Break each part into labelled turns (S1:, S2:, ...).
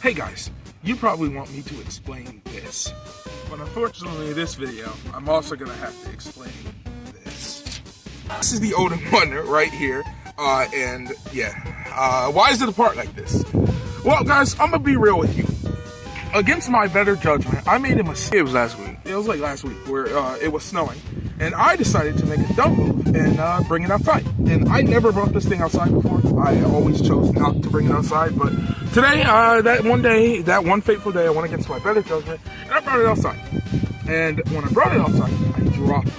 S1: Hey guys, you probably want me to explain this, but unfortunately in this video, I'm also gonna have to explain this. This is the Odin one right here, and yeah, why is it apart like this? Well guys, I'm gonna be real with you. Against my better judgment, I made a mistake. It was last week. It was like last week where it was snowing, and I decided to make a dumb move and bring it outside. And I never brought this thing outside before. I always chose not to bring it outside, but today, that one fateful day, I went against my better judgment, and I brought it outside. And when I brought it outside, I dropped it.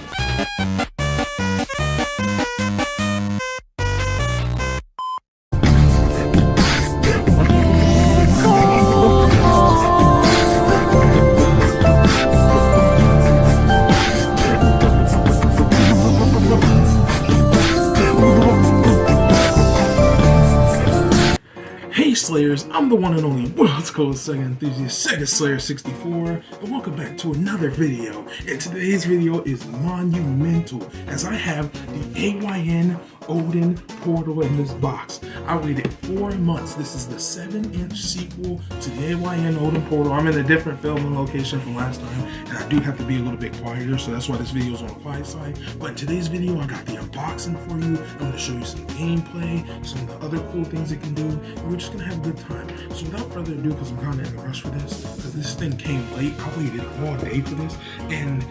S1: Hey Slayers, I'm the one and only world's coolest Sega enthusiast, Sega Slayer 64, and welcome back to another video. And today's video is monumental, as I have the Ayn Odin portal in this box. I waited 4 months. This is the 7-inch sequel to the Ayn Odin portal. I'm in a different filming location from last time, and I do have to be a little bit quieter, so that's why this video is on the quiet side. But in today's video, I got the unboxing for you. I'm going to show you some gameplay, some of the other cool things it can do, and we're just going to have a good time. So without further ado, because I'm kind of in a rush for this, because this thing came late, I waited all day for this, and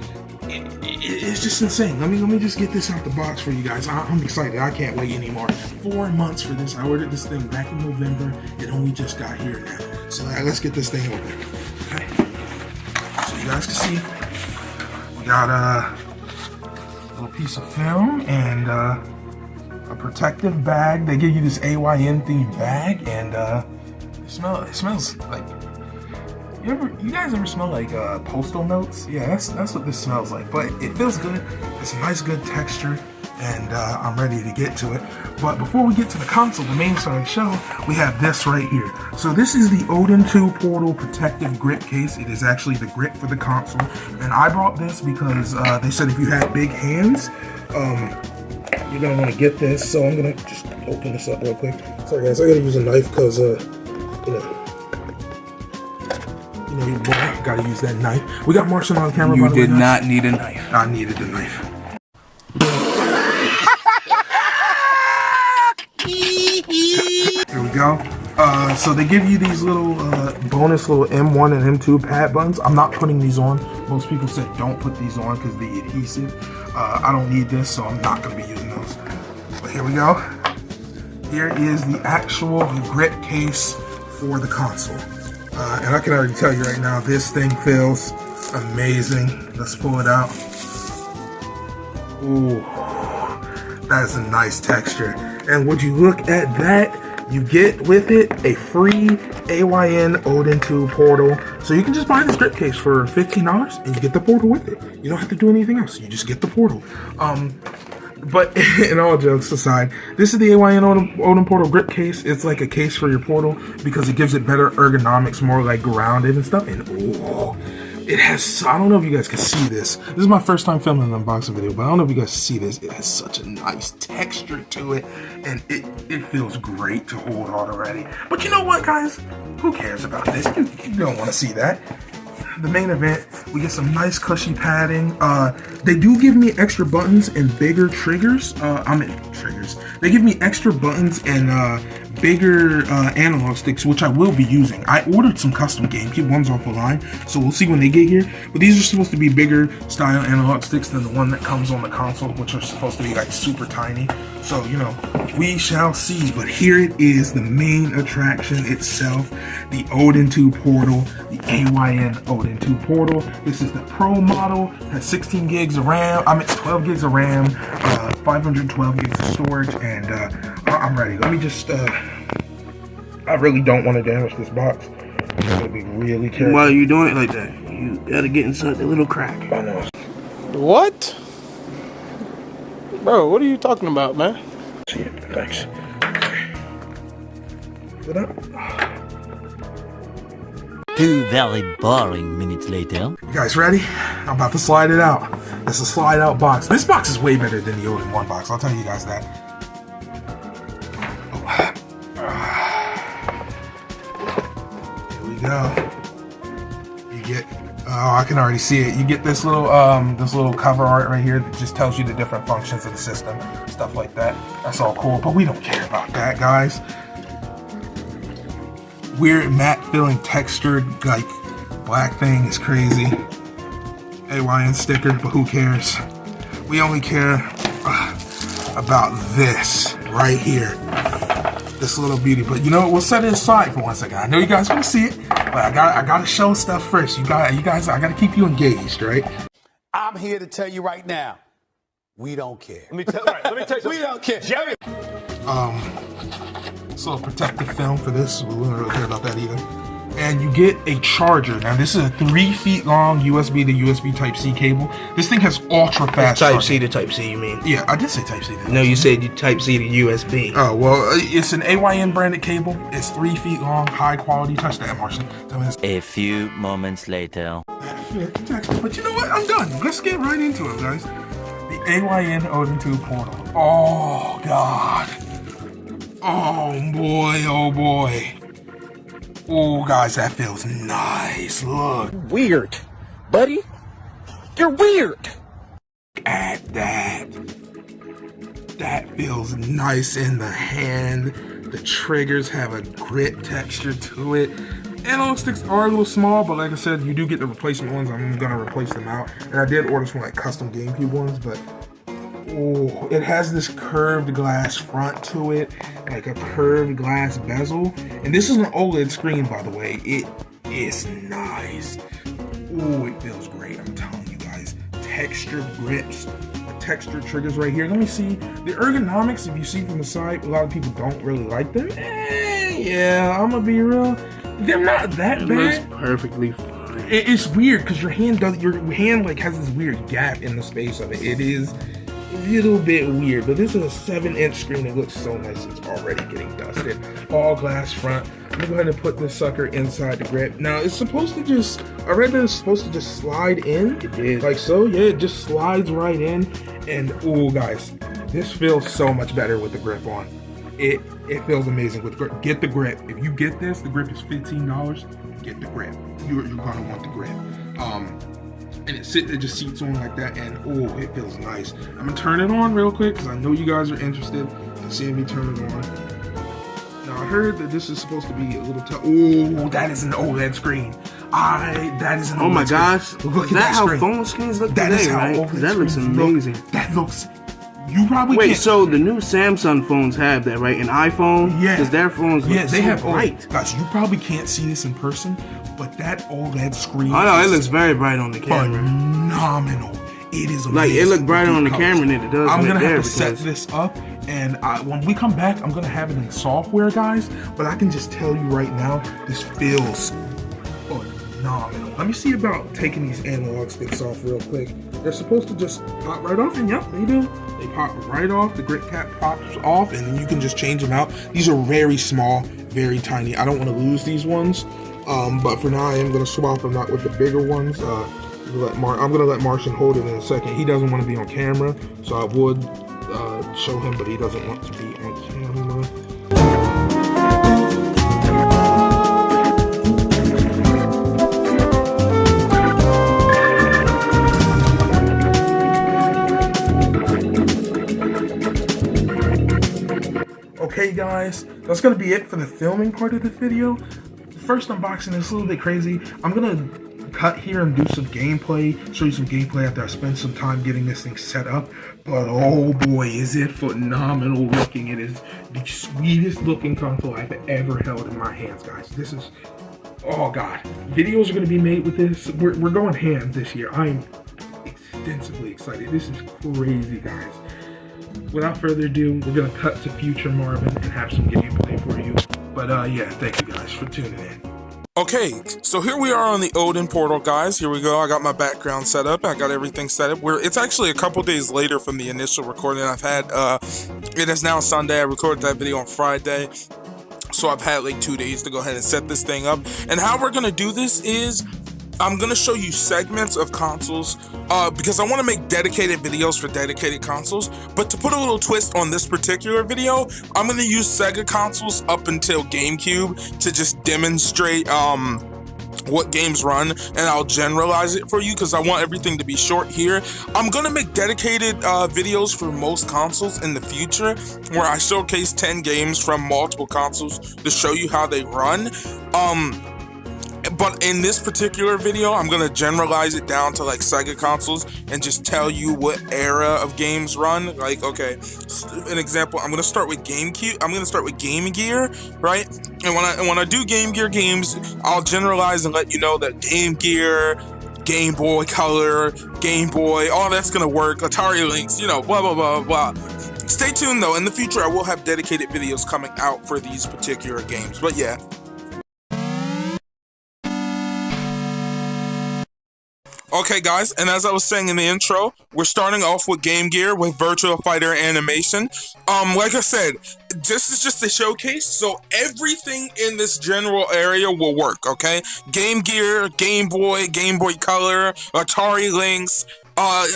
S1: it's just insane. Let me just get this out the box for you guys. I'm excited. I can't wait anymore. 4 months for this. I ordered this thing back in November. It only just got here now. So let's get this thing open. Okay. So you guys can see, we got a little piece of film and a protective bag. They give you this AYN themed bag, and it smells like. You guys ever smell like postal notes? Yeah, that's what this smells like. But it feels good. It's a nice, good texture, and I'm ready to get to it. But before we get to the console, the main star of the show, we have this right here. So this is the Odin 2 Portal Protective Grip Case. It is actually the grip for the console, and I brought this because they said if you had big hands, you're gonna want to get this. So I'm gonna just open this up real quick. Sorry guys, I gotta use a knife because you know, your boy gotta use that knife. We got Martian on camera.
S2: You did not need a knife.
S1: I needed the knife. Here we go. So they give you these little bonus little M1 and M2 pad buttons. I'm not putting these on. Most people said don't put these on because the adhesive. I don't need this, so I'm not gonna be using those. But here we go. Here is the actual grip case for the console. And I can already tell you right now, this thing feels amazing. Let's pull it out. Ooh, that is a nice texture. And would you look at that? You get with it a free Ayn Odin 2 portal. So you can just buy this grip case for $15 and you get the portal with it. You don't have to do anything else. You just get the portal. But in all jokes aside, this is the Ayn Odin portal grip case. It's like a case for your portal because it gives it better ergonomics, more like grounded and stuff. And ooh, it has, I don't know if you guys can see this. This is my first time filming an unboxing video, but I don't know if you guys see this. It has such a nice texture to it, and it feels great to hold on already. But you know what, guys? Who cares about this? You don't want to see that. The main event, we get some nice cushy padding. They do give me extra buttons and bigger triggers. Triggers. They give me extra buttons and bigger analog sticks, which I will be using. I ordered some custom GameCube ones off the line, so we'll see when they get here. But these are supposed to be bigger style analog sticks than the one that comes on the console, which are supposed to be like super tiny. So, you know, we shall see. But here it is, the main attraction itself, the Odin 2 portal, the Ayn Odin 2 portal. This is the Pro model, has 16 gigs of RAM, 12 gigs of RAM, 512 gigs of storage, and I'm ready. Let me just, I really don't want to damage this box. I'm going to be really careful.
S2: Why are you doing it like that? You gotta get inside the little crack.
S1: I know.
S3: What? Bro, what are you talking about, man?
S1: See it. Thanks. Put up.
S4: 2 very boring minutes later.
S1: You guys ready? I'm about to slide it out. It's a slide out box. This box is way better than the Odin 1 box. I'll tell you guys that. Here we go. You get, oh, I can already see it. You get this little cover art right here that just tells you the different functions of the system, stuff like that. That's all cool, but we don't care about that, guys. Weird matte feeling textured, like black thing is crazy. AYN sticker, but who cares? We only care about this right here. This little beauty, but you know what? We'll set it aside for 1 second. I know you guys want to see it, but I gotta show stuff first. You guys, I gotta keep you engaged, right?
S5: I'm here to tell you right now, we don't care.
S6: Let me tell you
S5: We don't care.
S6: Jerry.
S1: It's a little protective film for this. We don't really care about that either. And you get a charger. Now this is a 3 feet long USB to USB Type-C cable. This thing has ultra fast
S2: Type-C to Type-C, you mean?
S1: Yeah, I did say Type-C.
S2: No, you said you Type-C to USB.
S1: Oh, well, it's an AYN branded cable. It's 3 feet long, high quality. Touch that, Martian.
S4: A few moments later.
S1: But you know what? I'm done. Let's get right into it, guys. The Ayn Odin 2 portal. Oh, God. Oh, boy. Oh, boy. Oh, guys, that feels nice. Look.
S2: Weird. Buddy, you're weird.
S1: At that. That feels nice in the hand. The triggers have a grit texture to it. Analog sticks are a little small, but like I said, you do get the replacement ones. I'm gonna replace them out. And I did order some like custom GameCube ones, but oh, it has this curved glass front to it, like a curved glass bezel. And this is an OLED screen, by the way. It is nice. Oh, it feels great. I'm telling you guys. Textured grips, the textured triggers right here. Let me see. The ergonomics, if you see from the side, a lot of people don't really like them. Yeah, I'm gonna be real. They're not that bad.
S2: It looks perfectly fine.
S1: It's weird because your hand like has this weird gap in the space of it. It is a little bit weird, but this is a 7-inch screen. It looks so nice. It's already getting dusted. All glass front. I'm gonna go ahead and put this sucker inside the grip. Now it's supposed to just, I read that it's supposed to just slide in.
S2: It did.
S1: Like so, yeah, it just slides right in. And oh guys, this feels so much better with the grip on. It feels amazing with grip. Get the grip. If you get this, the grip is $15. Get the grip. You're gonna want the grip. And it just seats on like that, and oh, it feels nice. I'm gonna turn it on real quick because I know you guys are interested in seeing me turn it on. Now I heard that this is supposed to be a little tough. Oh, that is an OLED screen. That is an OLED
S2: Oh my gosh.
S1: screen. Look
S2: Is
S1: at
S2: that how
S1: screen.
S2: phone screens look
S1: That
S2: today,
S1: is how
S2: right?
S1: OLED
S2: That looks
S1: screens
S2: amazing.
S1: look. That looks. You probably
S2: Wait,
S1: can't.
S2: so the new Samsung phones have that, right? An iPhone?
S1: Yeah.
S2: Because their phones look
S1: they
S2: so
S1: have
S2: bright.
S1: Guys, you probably can't see this in person, but that OLED screen.
S2: Oh no, it
S1: is
S2: looks very bright on the camera.
S1: phenomenal. It is amazing.
S2: Like, it looked brighter on the
S1: Colors.
S2: camera than it does
S1: I'm
S2: right
S1: gonna
S2: there
S1: have to set
S2: because-
S1: this up, and when we come back, I'm gonna have it in software, guys. But I can just tell you right now, this feels phenomenal. Let me see about taking these analog sticks off real quick. They're supposed to just pop right off, and yep, they do. They pop right off. The grip cap pops off, and then you can just change them out. These are very small, very tiny. I don't want to lose these ones, but for now, I am going to swap them out with the bigger ones. I'm going to let Martian hold it in a second. He doesn't want to be on camera, so I would show him, but he doesn't want to be on camera. Okay guys, that's gonna be it for the filming part of the video. First unboxing is a little bit crazy. I'm gonna cut here and do some gameplay, show you some gameplay after I spend some time getting this thing set up. But oh boy, is it phenomenal looking. It is the sweetest looking console I've ever held in my hands, guys. This is, oh god. Videos are gonna be made with this. We're going ham this year. I'm extensively excited. This is crazy, guys. Without further ado, we're gonna cut to future Marvin and have some gameplay for you. But yeah, thank you guys for tuning in. Okay, so here we are on the Odin portal, guys. Here we go. I got my background set up. I got everything set up. It's actually a couple days later from the initial recording I've had. It is now Sunday. I recorded that video on Friday. So I've had like 2 days to go ahead and set this thing up. And how we're gonna do this is I'm gonna show you segments of consoles because I want to make dedicated videos for dedicated consoles. But to put a little twist on this particular video, I'm gonna use Sega consoles up until GameCube to just demonstrate what games run, and I'll generalize it for you because I want everything to be short here. I'm gonna make dedicated videos for most consoles in the future where I showcase 10 games from multiple consoles to show you how they run. But in this particular video, I'm gonna generalize it down to like Sega consoles and just tell you what era of games run. Like, okay, an example, I'm gonna start with GameCube. I'm gonna start with Game Gear, right? And when I do Game Gear games, I'll generalize and let you know that Game Gear, Game Boy Color, Game Boy, all that's gonna work. Atari Lynx, you know, blah blah blah blah. Stay tuned though. In the future, I will have dedicated videos coming out for these particular games. But yeah. Okay guys, and as I was saying in the intro, we're starting off with Game Gear with Virtua Fighter animation. Like I said, this is just a showcase, so everything in this general area will work, okay? Game Gear, Game Boy Color, Atari Lynx,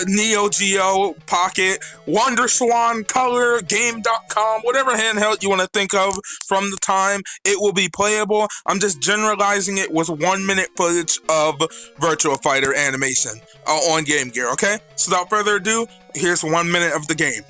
S1: Neo Geo, Pocket, Wonder Swan, Color, Game.com, whatever handheld you want to think of from the time, it will be playable. I'm just generalizing it with 1 minute footage of Virtua Fighter animation on Game Gear, okay? So without further ado, here's 1 minute of the game.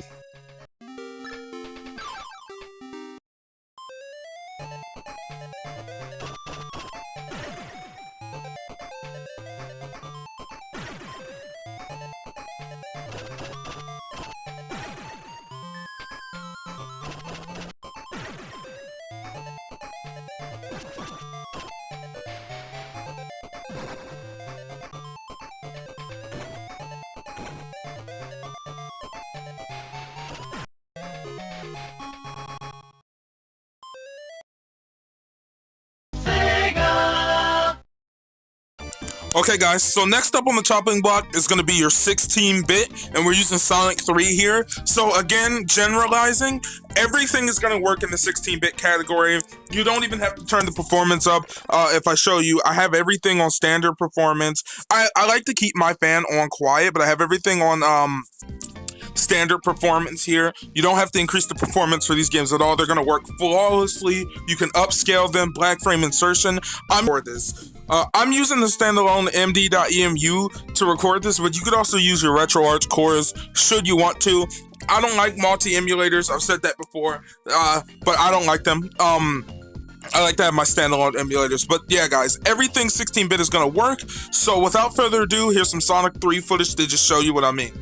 S1: Okay guys, so next up on the chopping block is going to be your 16-bit, and we're using Sonic 3 here. So again, generalizing, everything is going to work in the 16-bit category. You don't even have to turn the performance up. If I show you, I have everything on standard performance. I like to keep my fan on quiet, but I have everything on standard performance here. You don't have to increase the performance for these games at all. They're going to work flawlessly. You can upscale them, black frame insertion. I'm using the standalone md.emu to record this, but you could also use your RetroArch cores should you want to. I don't like multi-emulators. I've said that before, but I don't like them. I like to have my standalone emulators. But yeah, guys, everything 16-bit is going to work. So without further ado, here's some Sonic 3 footage to just show you what I mean.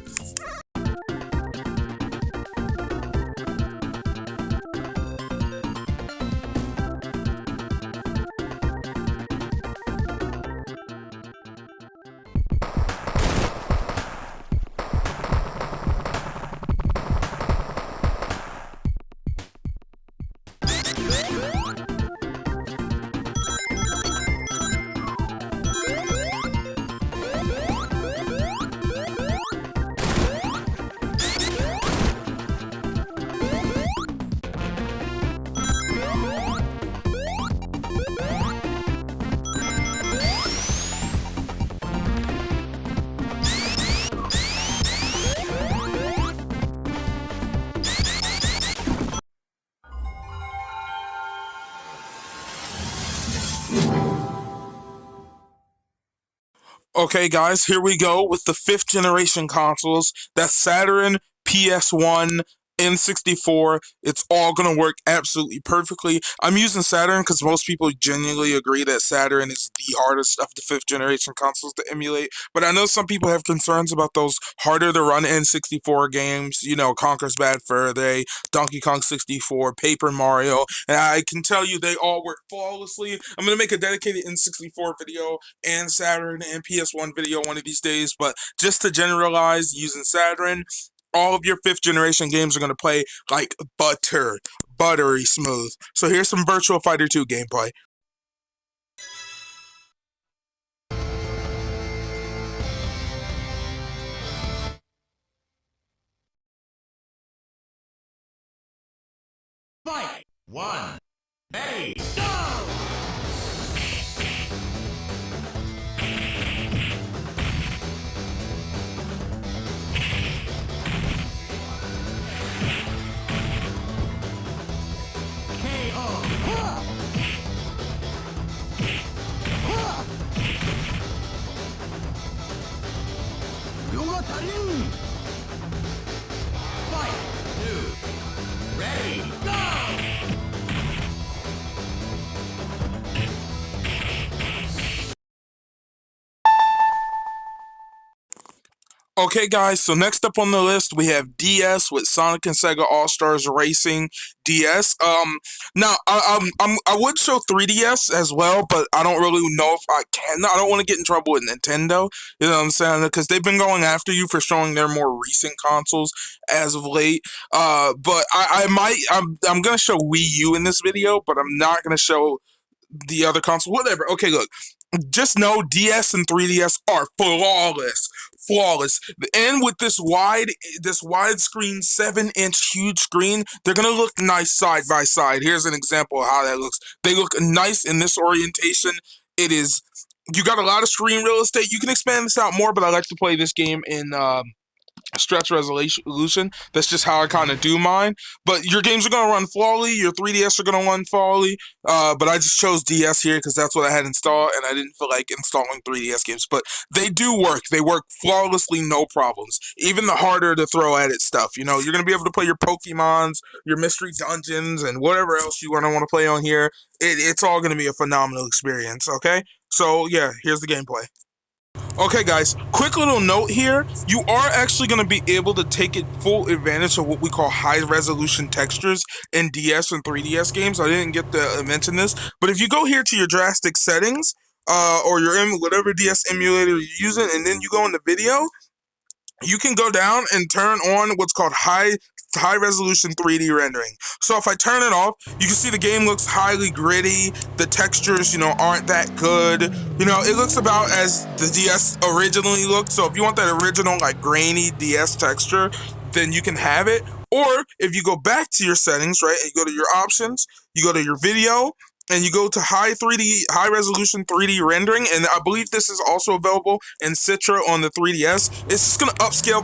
S1: Okay guys, here we go with the 5th generation consoles. That's Saturn, PS1, N64. It's all gonna work absolutely perfectly. I'm using Saturn because most people genuinely agree that Saturn is the hardest of the 5th generation consoles to emulate, but I know some people have concerns about those harder to run N64 games, you know, Conker's Bad Fur Day, Donkey Kong 64, Paper Mario, and I can tell you they all work flawlessly. I'm gonna make a dedicated N64 video and Saturn and PS1 video one of these days, but just to generalize, using Saturn, all of your 5th generation games are going to play like buttery smooth. So here's some Virtua Fighter 2 gameplay.
S6: Fight! 1, ready, go!
S1: Okay, guys, so next up on the list we have DS with Sonic and Sega All-Stars Racing DS. Now I would show 3DS as well, but I don't really know if I can. I don't want to get in trouble with Nintendo. You know what I'm saying? Because they've been going after you for showing their more recent consoles as of late. But I'm gonna show Wii U in this video, but I'm not gonna show the other console. Whatever. Okay, look. Just know DS and 3DS are flawless. Flawless. And with this widescreen 7-inch huge screen, they're gonna look nice side by side. Here's an example of how that looks. They look nice in this orientation. It is, you got a lot of screen real estate. You can expand this out more, but I like to play this game in stretch resolution. That's just how I kind of do mine. But your games are going to run flawlessly. Your 3DS are going to run flawlessly. But I just chose DS here because that's what I had installed, and I didn't feel like installing 3DS games. But they do work. They work flawlessly, no problems. Even the harder to throw at it stuff. You know, you're going to be able to play your Pokemons, your Mystery Dungeons, and whatever else you want to play on here. It's all going to be a phenomenal experience, okay? So, yeah, here's the gameplay. Okay, guys, quick little note here. You are actually going to be able to take full advantage of what we call high-resolution textures in DS and 3DS games. I didn't get to mention this, but if you go here to your drastic settings, or your whatever DS emulator you're using, and then you go into video, you can go down and turn on what's called high resolution 3D rendering. So if I turn it off, you can see the game looks highly gritty. The textures, you know, aren't that good. You know, it looks about as the DS originally looked. So if you want that original, like, grainy DS texture, then you can have it. Or if you go back to your settings, right, and you go to your options, you go to your video, and you go to high resolution 3D rendering, and I believe this is also available in Citra on the 3DS. It's just gonna upscale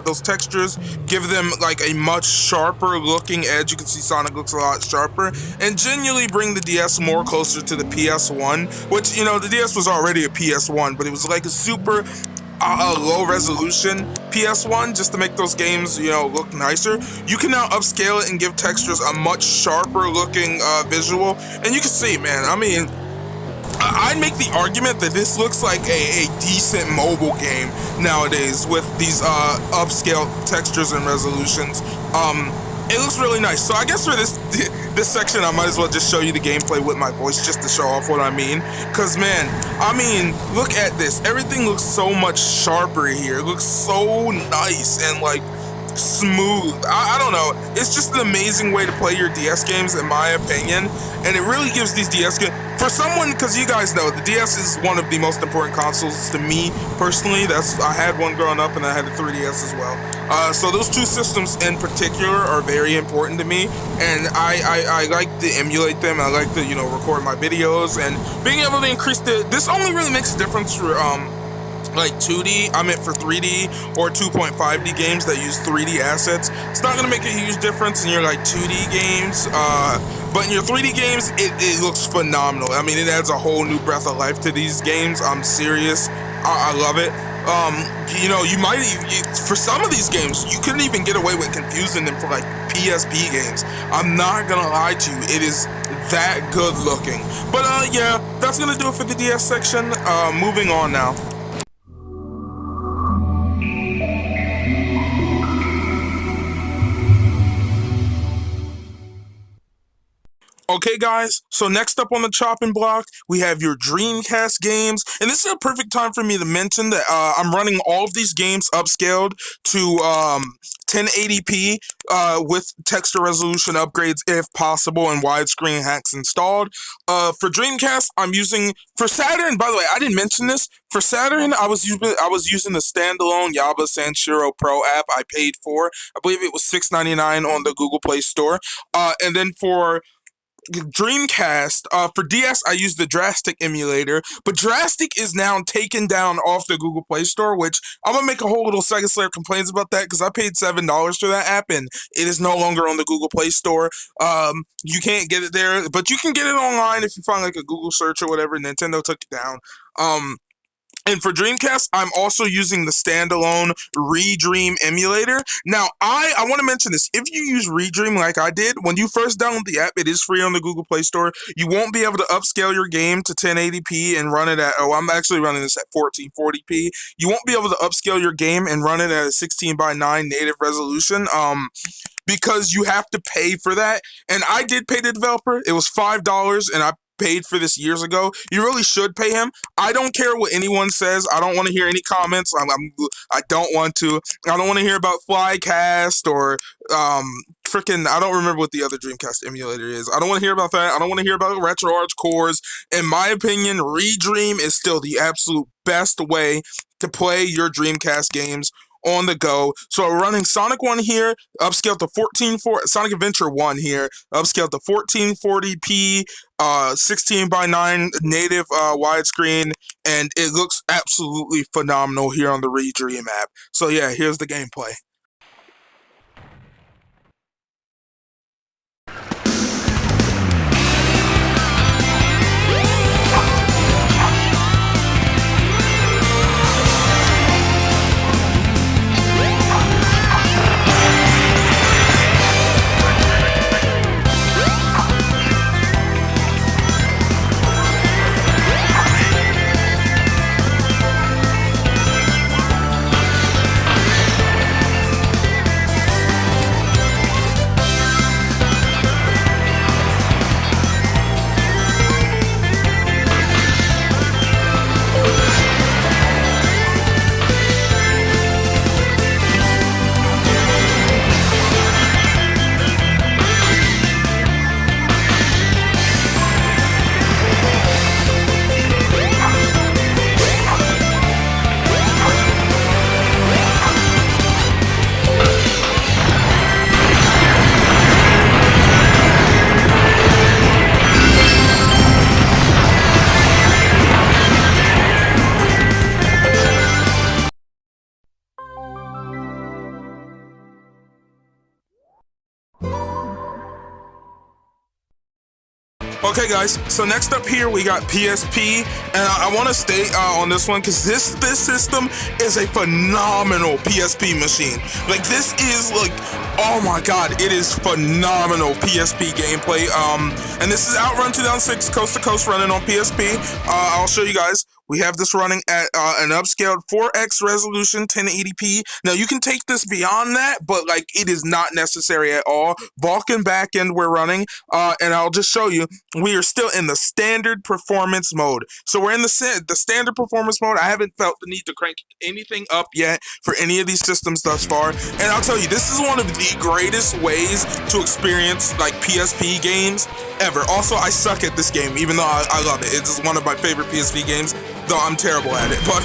S1: those textures, give them like a much sharper looking edge. You can see Sonic looks a lot sharper, and genuinely bring the DS more closer to the PS1, which, you know, the DS was already a PS1, but it was like a super low resolution PS1 just to make those games, you know, look nicer. You can now upscale it and give textures a much sharper looking visual, and you can see, man, I mean, I'd make the argument that this looks like a decent mobile game nowadays with these upscale textures and resolutions. It looks really nice. So I guess for this section, I might as well just show you the gameplay with my voice just to show off what I mean. Because, man, I mean, look at this. Everything looks so much sharper here. It looks so nice and, like, smooth. I don't know. It's just an amazing way to play your DS games, in my opinion. And it really gives these DS games, for someone, because you guys know, the DS is one of the most important consoles to me personally. I had one growing up, and I had a 3DS as well. So those two systems in particular are very important to me, and I like to emulate them. I like to, you know, record my videos, and being able to increase this only really makes a difference for like 2D, I meant for 3D or 2.5D games that use 3D assets. It's not gonna make a huge difference in your like 2D games, but in your 3D games, it looks phenomenal. I mean, it adds a whole new breath of life to these games. I'm serious. I love it. You know, you might for some of these games, you couldn't even get away with confusing them for like PSP games. I'm not gonna lie to you, it is that good looking. But yeah, that's gonna do it for the DS section. Moving on now. Okay, guys, so next up on the chopping block, we have your Dreamcast games, and this is a perfect time for me to mention that I'm running all of these games upscaled to 1080p with texture resolution upgrades if possible and widescreen hacks installed. For Dreamcast, I'm using, for Saturn, by the way, I didn't mention this, for Saturn, I was using the standalone Yaba Sanshiro Pro app I paid for. I believe it was $6.99 on the Google Play Store. And then for Dreamcast, for DS, I use the Drastic emulator, but Drastic is now taken down off the Google Play Store, which I'm gonna make a whole little Sega Slayer complaints about that because I paid $7 for that app and it is no longer on the Google Play Store. You can't get it there, but you can get it online if you find like a Google search or whatever. Nintendo took it down. And for Dreamcast, I'm also using the standalone Redream emulator. Now, I want to mention this. If you use Redream like I did, when you first download the app, it is free on the Google Play Store. You won't be able to upscale your game to 1080p and run it at, I'm actually running this at 1440p. You won't be able to upscale your game and run it at a 16:9 native resolution. Because you have to pay for that. And I did pay the developer. It was $5, and I paid for this years ago. You really should pay him. I don't care what anyone says. I don't want to hear any comments. I don't want to. I don't want to hear about Flycast or freaking. I don't remember what the other Dreamcast emulator is. I don't want to hear about that. I don't want to hear about RetroArch cores. In my opinion, Redream is still the absolute best way to play your Dreamcast games on the go. So we're running Sonic 1 here, upscaled to 1440, Sonic Adventure 1 here, upscaled to 1440p, 16:9 native widescreen, and it looks absolutely phenomenal here on the Redream app. So yeah, here's the gameplay. Okay guys, so next up here we got PSP, and I want to state on this one because this system is a phenomenal PSP machine. Like this is like, oh my god, it is phenomenal PSP gameplay. And this is Outrun 2006 coast to coast running on PSP. I'll show you guys. We have this running at an upscaled 4x resolution, 1080p. Now, you can take this beyond that, but, like, it is not necessary at all. Vulkan backend we're running, and I'll just show you. We are still in the standard performance mode. So we're in the standard performance mode. I haven't felt the need to crank anything up yet for any of these systems thus far. And I'll tell you, this is one of the greatest ways to experience, like, PSP games ever. Also, I suck at this game, even though I love it. It's one of my favorite PSP games, though I'm terrible at it. But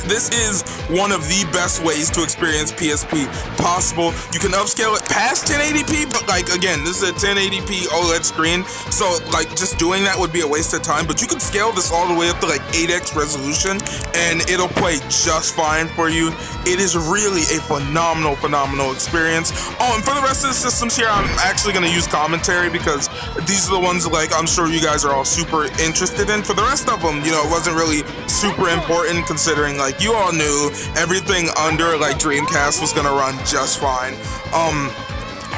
S1: this is one of the best ways to experience PSP possible. You can upscale it past 1080p, but like again, this is a 1080p OLED screen, so like just doing that would be a waste of time. But you can scale this all the way up to like 8x resolution, and it'll play just fine for you. It is really a phenomenal experience. Oh, and for the rest of the systems here, I'm actually going to use commentary because these are the ones like I'm sure you guys are all super interested in. For the rest of them, you know, it wasn't really super important considering like you all knew everything under like Dreamcast was gonna run just fine.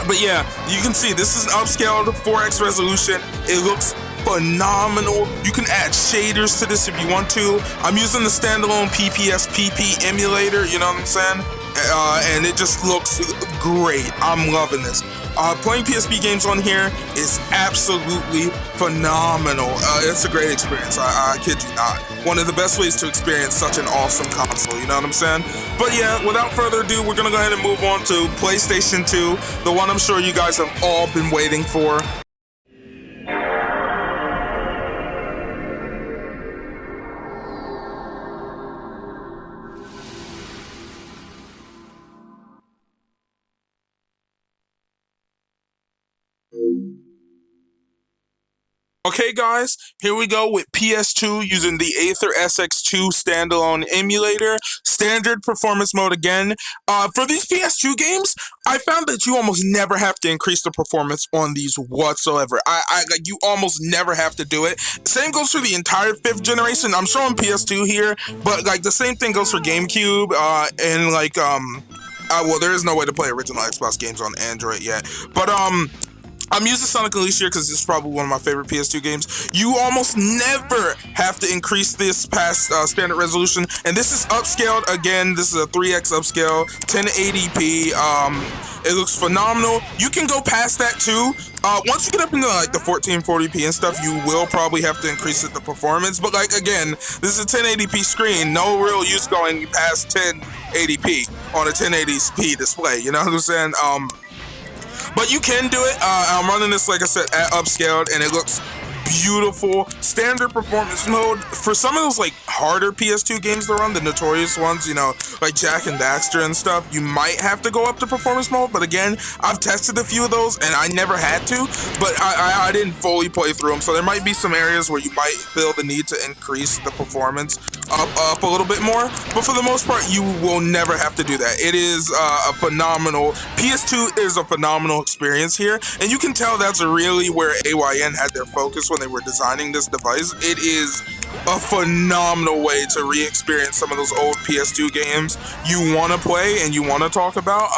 S1: But yeah, you can see this is an upscaled 4x resolution. It looks phenomenal. You can add shaders to this if you want to. I'm using the standalone PPSPP emulator, you know what I'm saying? And it just looks great. I'm loving this. Playing PSP games on here is absolutely phenomenal. It's a great experience. I kid you not. One of the best ways to experience such an awesome console, you know what I'm saying? But yeah, without further ado, we're gonna go ahead and move on to PlayStation 2, the one I'm sure you guys have all been waiting for. Okay guys, here we go with PS2 using the Aether SX2 standalone emulator, standard performance mode again. For these PS2 games, I found that you almost never have to increase the performance on these whatsoever. Like you almost never have to do it. Same goes for the entire 5th generation. I'm showing PS2 here, but like the same thing goes for GameCube, and like well, there is no way to play original Xbox games on Android yet, but I'm using Sonic Unleashed here because it's probably one of my favorite PS2 games. You almost never have to increase this past standard resolution, and this is upscaled again. This is a 3x upscale, 1080p. It looks phenomenal. You can go past that too. Once you get up into like the 1440p and stuff, you will probably have to increase the performance. But like again, this is a 1080p screen. No real use going past 1080p on a 1080p display. You know what I'm saying? But you can do it. I'm running this, like I said, at upscaled, and it looks beautiful. Standard performance mode for some of those like harder PS2 games to run, the notorious ones, you know, like Jak and Daxter and stuff, you might have to go up to performance mode. But again, I've tested a few of those and I never had to, but I didn't fully play through them, so there might be some areas where you might feel the need to increase the performance up a little bit more, but for the most part you will never have to do that. It is a phenomenal, PS2 is a phenomenal experience here, and you can tell that's really where AYN had their focus when they were designing this device. It is a phenomenal way to re-experience some of those old PS2 games you want to play and you want to talk about.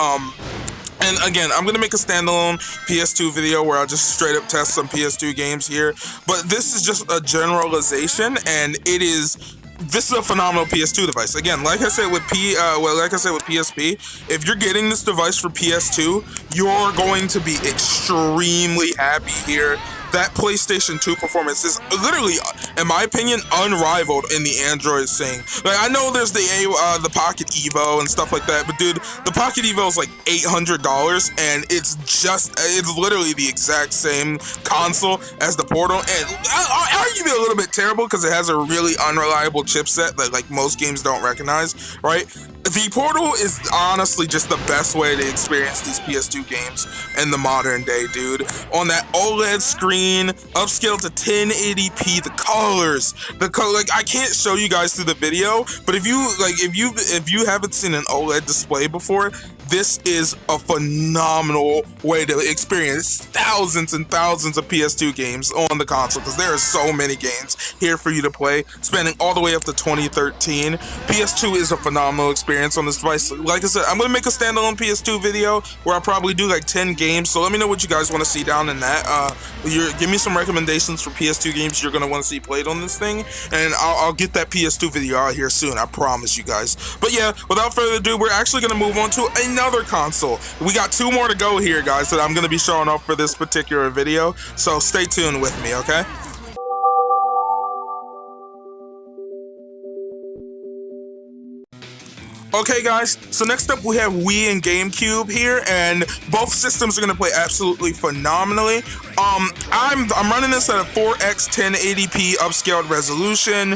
S1: And again, I'm going to make a standalone PS2 video where I'll just straight up test some PS2 games here, but this is just a generalization, and this is a phenomenal PS2 device. Again, like I said with PSP, if you're getting this device for PS2, you're going to be extremely happy here. That PlayStation 2 performance is literally, in my opinion, unrivaled in the Android scene. Like, I know there's the Pocket Evo and stuff like that, but dude, the Pocket Evo is like $800, and it's literally the exact same console as the Portal, and arguably a little bit terrible because it has a really unreliable chipset that like most games don't recognize, right? The Portal is honestly just the best way to experience these PS2 games in the modern day, dude. On that OLED screen, upscaled to 1080p, the colors, like I can't show you guys through the video, but if you haven't seen an OLED display before, this is a phenomenal way to experience thousands and thousands of PS2 games on the console, because there are so many games here for you to play, spanning all the way up to 2013. PS2 is a phenomenal experience on this device. Like I said, I'm going to make a standalone PS2 video where I'll probably do like 10 games, so let me know what you guys want to see down in that. Give me some recommendations for PS2 games you're going to want to see played on this thing, and I'll get that PS2 video out here soon, I promise you guys. But yeah, without further ado, we're actually going to move on to another console. We got 2 more to go here, guys, that I'm going to be showing off for this particular video, so stay tuned with me, okay? Okay guys, so next up we have Wii and GameCube here, and both systems are going to play absolutely phenomenally. I'm running this at a 4x 1080p upscaled resolution,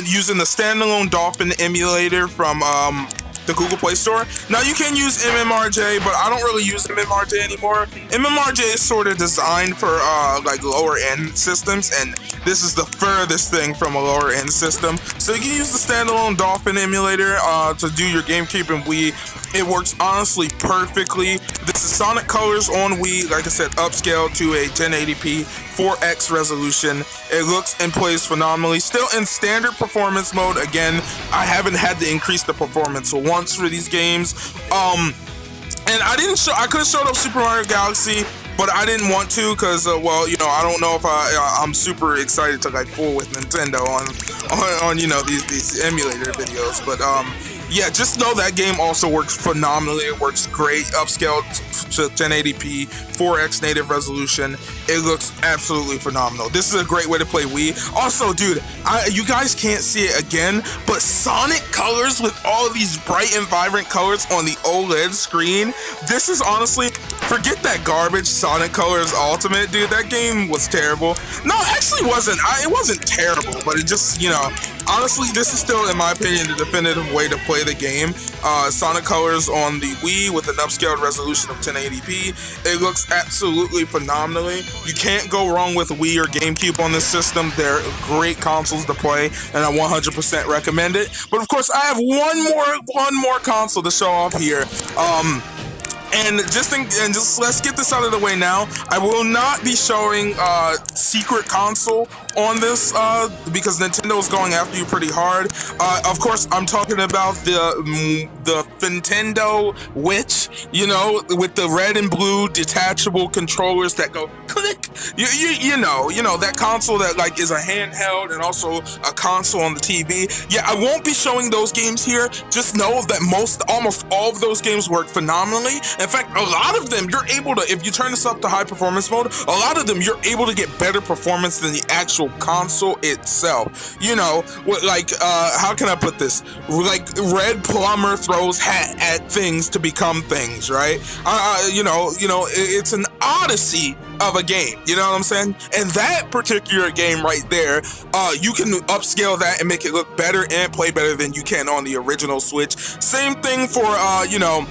S1: using the standalone Dolphin emulator from the Google Play Store. Now you can use MMRJ, but I don't really use MMRJ anymore. MMRJ is sort of designed for like lower end systems, and this is the furthest thing from a lower end system. So you can use the standalone Dolphin emulator to do your GameCube and Wii. It works honestly perfectly. This is Sonic Colors on Wii, like I said, upscaled to a 1080p 4x resolution. It looks and plays phenomenally. Still in standard performance mode. Again, I haven't had to increase the performance once for these games. And I could have showed up Super Mario Galaxy, but I didn't want to because, well, you know, I don't know if I'm super excited to like fool with Nintendo on you know, these emulator videos, but yeah, just know that game also works phenomenally. It works great, upscaled to 1080p, 4x native resolution. It looks absolutely phenomenal. This is a great way to play Wii. Also, dude, you guys can't see it again, but Sonic Colors with all of these bright and vibrant colors on the OLED screen, this is honestly
S7: forget that garbage Sonic Colors Ultimate, dude. That game was terrible. No, it actually wasn't. It wasn't terrible, but it just, you know, honestly, this is still, in my opinion, the definitive way to play the game. Sonic Colors on the Wii with an upscaled resolution of 1080p. It looks absolutely phenomenally. You can't go wrong with Wii or GameCube on this system. They're great consoles to play, and I 100% recommend it. But of course, I have one more console to show off here. And just let's get this out of the way now. I will not be showing secret console on this because Nintendo is going after you pretty hard. Of course, I'm talking about the Nintendo Witch, you know, with the red and blue detachable controllers that go click. You know that console that like is a handheld and also a console on the TV. Yeah, I won't be showing those games here. Just know that almost all of those games work phenomenally. In fact, a lot of them you're able to, if you turn this up to high performance mode, a lot of them you're able to get better performance than the actual console itself. You know, like how can I put this? Like Red Plumber throws hat at things to become things, right? You know, it's an odyssey of a game. You know what I'm saying? And that particular game right there, you can upscale that and make it look better and play better than you can on the original Switch. Same thing for you know,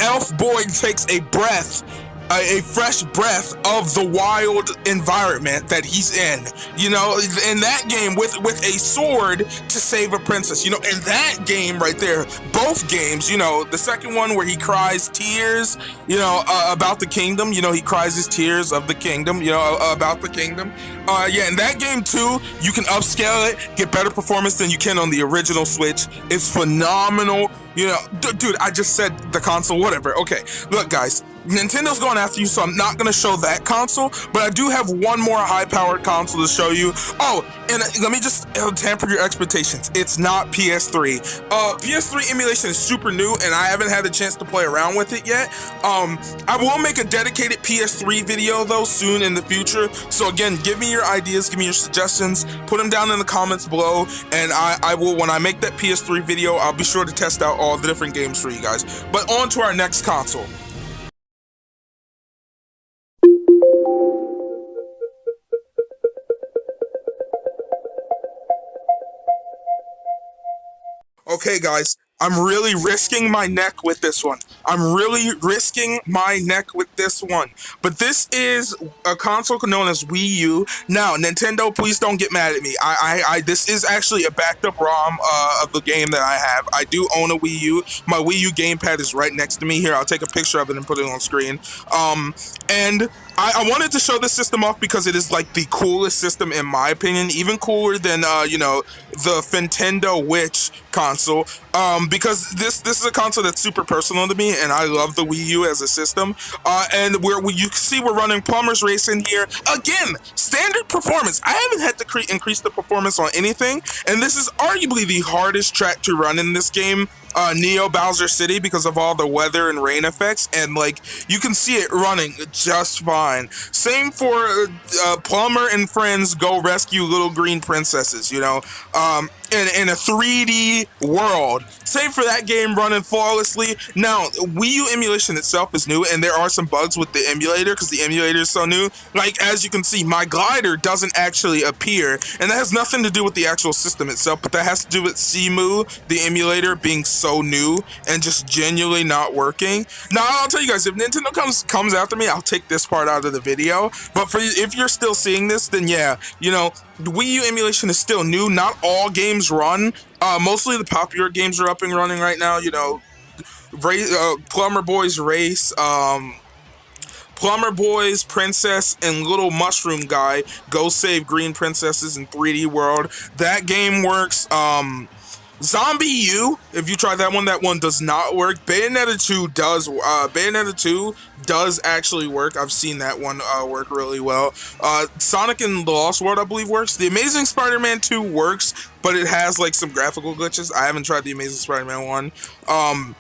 S7: Elf Boy takes a fresh breath of the wild environment that he's in, you know, in that game with a sword to save a princess, you know, in that game right there, both games, you know, the second one where he cries tears, you know, about the kingdom, you know, he cries his tears of the kingdom, you know, about the kingdom. Yeah, in that game too, you can upscale it, get better performance than you can on the original Switch. It's phenomenal. You know, dude, I just said the console, whatever. Okay, look, guys, Nintendo's going after you, so I'm not going to show that console, but I do have one more high-powered console to show you. Oh, and let me just tamper your expectations. It's not PS3. PS3 emulation is super new, and I haven't had a chance to play around with it yet. I will make a dedicated PS3 video, though, soon in the future. So, again, give me your ideas, give me your suggestions, put them down in the comments below, and I will, when I make that PS3 video, I'll be sure to test out all the different games for you guys. But on to our next console. Okay, guys, I'm really risking my neck with this one. But this is a console known as Wii U. Now, Nintendo, please don't get mad at me. This is actually a backed up ROM of the game that I have. I do own a Wii U. My Wii U gamepad is right next to me here. I'll take a picture of it and put it on screen. And I wanted to show this system off because it is like the coolest system in my opinion, even cooler than you know, the Nintendo Witch console. Because this is a console that's super personal to me, and I love the Wii U as a system. And you can see we're running Plumber's Racing here. Again, standard performance. I haven't had to increase the performance on anything, and this is arguably the hardest track to run in this game. Neo Bowser City, because of all the weather and rain effects, and like you can see it running just fine. Same for Plumber and Friends Go Rescue Little Green Princesses, you know, in a 3D world. Same for that game, running flawlessly. Now, Wii U emulation itself is new, and there are some bugs with the emulator because the emulator is so new. Like, as you can see, my glider doesn't actually appear, and that has nothing to do with the actual system itself, but that has to do with Cemu, the emulator, being so new and just genuinely not working. Now, I'll tell you guys, if Nintendo comes after me, I'll take this part out of the video. But if you're still seeing this, then yeah, you know, the Wii U emulation is still new. Not all games run. Mostly the popular games are up and running right now. You know, Plumber Boys Race, Plumber Boys, Princess, and Little Mushroom Guy Go Save Green Princesses in 3D World. That game works. Zombie U, if you try that one does not work. Bayonetta 2 does. Bayonetta 2 does actually work. I've seen that one work really well. Sonic and the Lost World, I believe, works. The Amazing Spider-Man 2 works, but it has like some graphical glitches. I haven't tried the Amazing Spider-Man 1.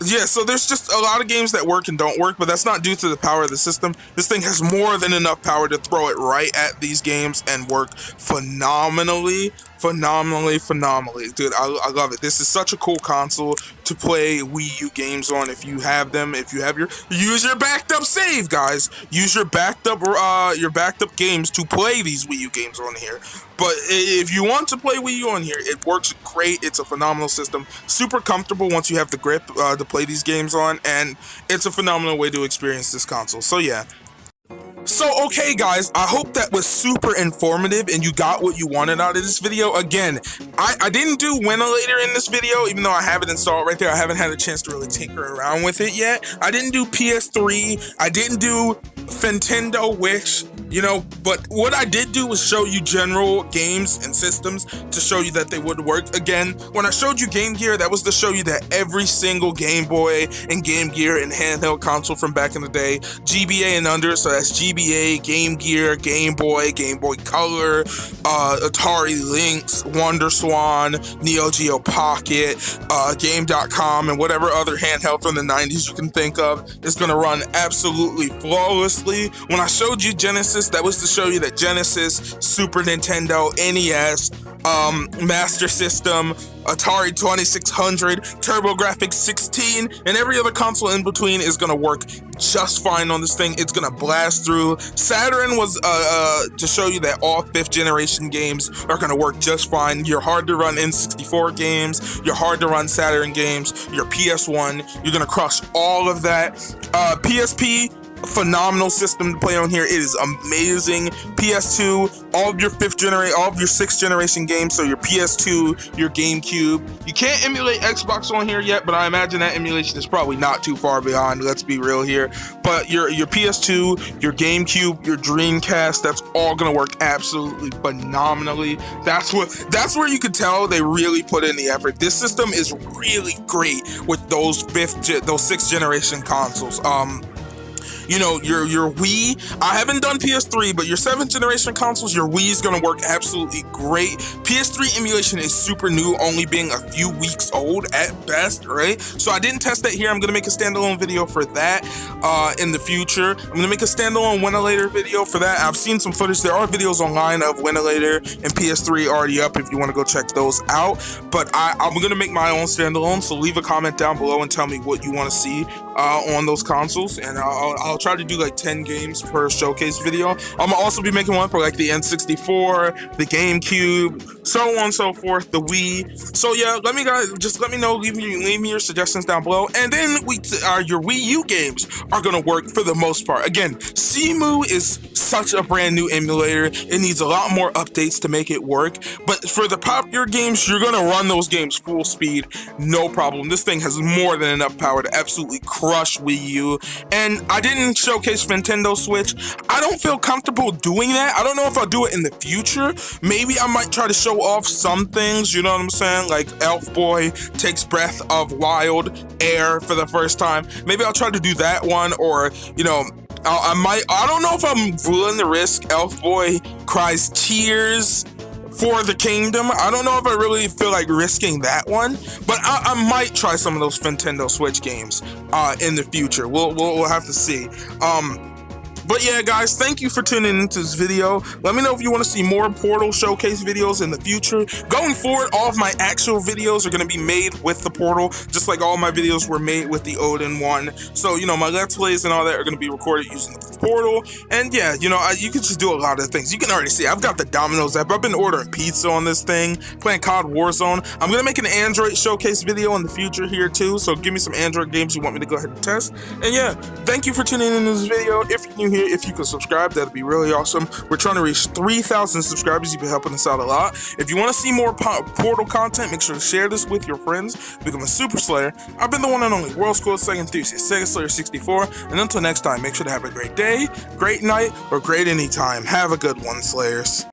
S7: Yeah, so there's just a lot of games that work and don't work, but that's not due to the power of the system. This thing has more than enough power to throw it right at these games and work phenomenally. phenomenally. Dude, I love it. This is such a cool console to play Wii U games on if you have them. If you have use your backed up save, guys. Use your backed up games to play these Wii U games on here. But if you want to play Wii U on here, it works great. It's a phenomenal system. Super comfortable once you have the grip to play these games on, and it's a phenomenal way to experience this console. So yeah. So, okay guys, I hope that was super informative and you got what you wanted out of this video. Again, I didn't do Winilator in this video, even though I have it installed right there. I haven't had a chance to really tinker around with it yet. I didn't do PS3, I didn't do Nintendo Wish, you know, but what I did do was show you general games and systems to show you that they would work. Again, when I showed you Game Gear, that was to show you that every single Game Boy and Game Gear and handheld console from back in the day, GBA and under, so that's GBA, Game Gear, Game Boy Color, Atari Lynx, WonderSwan, Neo Geo Pocket, Game.com, and whatever other handheld from the 90s you can think of is going to run absolutely flawlessly. When I showed you Genesis, that was to show you that Genesis, Super Nintendo, NES, Master System, Atari 2600, TurboGrafx 16, and every other console in between is going to work just fine on this thing. It's going to blast through. Saturn was to show you that all 5th generation games are going to work just fine. Your hard to run N64 games, your hard to run Saturn games, your PS1, you're going to crush all of that. PSP, phenomenal system to play on here. It is amazing. PS2, all of your 6th generation games, so your PS2, your GameCube. You can't emulate Xbox on here yet, but I imagine that emulation is probably not too far behind, let's be real here. But your PS2, your GameCube, your Dreamcast, that's all gonna work absolutely phenomenally. That's where you could tell they really put in the effort. This system is really great with those 6th generation consoles. You know, your Wii, I haven't done PS3, but your 7th generation consoles, your Wii is going to work absolutely great. PS3 emulation is super new, only being a few weeks old at best, right? So I didn't test that here. I'm going to make a standalone video for that in the future. I'm going to make a standalone Winilator video for that. I've seen some footage. There are videos online of Winilator and PS3 already up if you want to go check those out. But I'm going to make my own standalone, so leave a comment down below and tell me what you want to see on those consoles, and I'll try to do like 10 games per showcase video. I'm gonna also be making one for like the N64, the GameCube, so on and so forth, the Wii. So yeah, let me know, leave me your suggestions down below, and then your Wii U games are gonna work for the most part. Again, Cemu is such a brand new emulator. It needs a lot more updates to make it work, but for the popular games, you're gonna run those games full speed, no problem. This thing has more than enough power to absolutely crush Wii U. And I didn't showcase Nintendo Switch. I don't feel comfortable doing that. I don't know if I'll do it in the future. Maybe I might try to show off some things, you know what I'm saying? Like Elf Boy takes breath of wild air for the first time. Maybe I'll try to do that one, or, you know, I don't know if I'm willing to risk Elf Boy cries tears for the kingdom. I don't know if I really feel like risking that one, but I might try some of those Nintendo Switch games in the future. We'll have to see. But yeah, guys, thank you for tuning into this video. Let me know if you want to see more Portal Showcase videos in the future. Going forward, all of my actual videos are going to be made with the Portal, just like all my videos were made with the Odin one. So, you know, my Let's Plays and all that are going to be recorded using the Portal. And yeah, you know, you can just do a lot of things. You can already see, I've got the Domino's app. I've been ordering pizza on this thing, playing COD Warzone. I'm going to make an Android Showcase video in the future here too. So give me some Android games you want me to go ahead and test. And yeah, thank you for tuning in this video. If you're new here, if you could subscribe, that'd be really awesome. We're trying to reach 3,000 subscribers. You've been helping us out a lot. If you want to see more Portal content, make sure to share this with your friends. Become a Super Slayer. I've been the one and only world's coolest Sega enthusiast, Sega Slayer 64. And until next time, make sure to have a great day, great night, or great anytime. Have a good one, Slayers.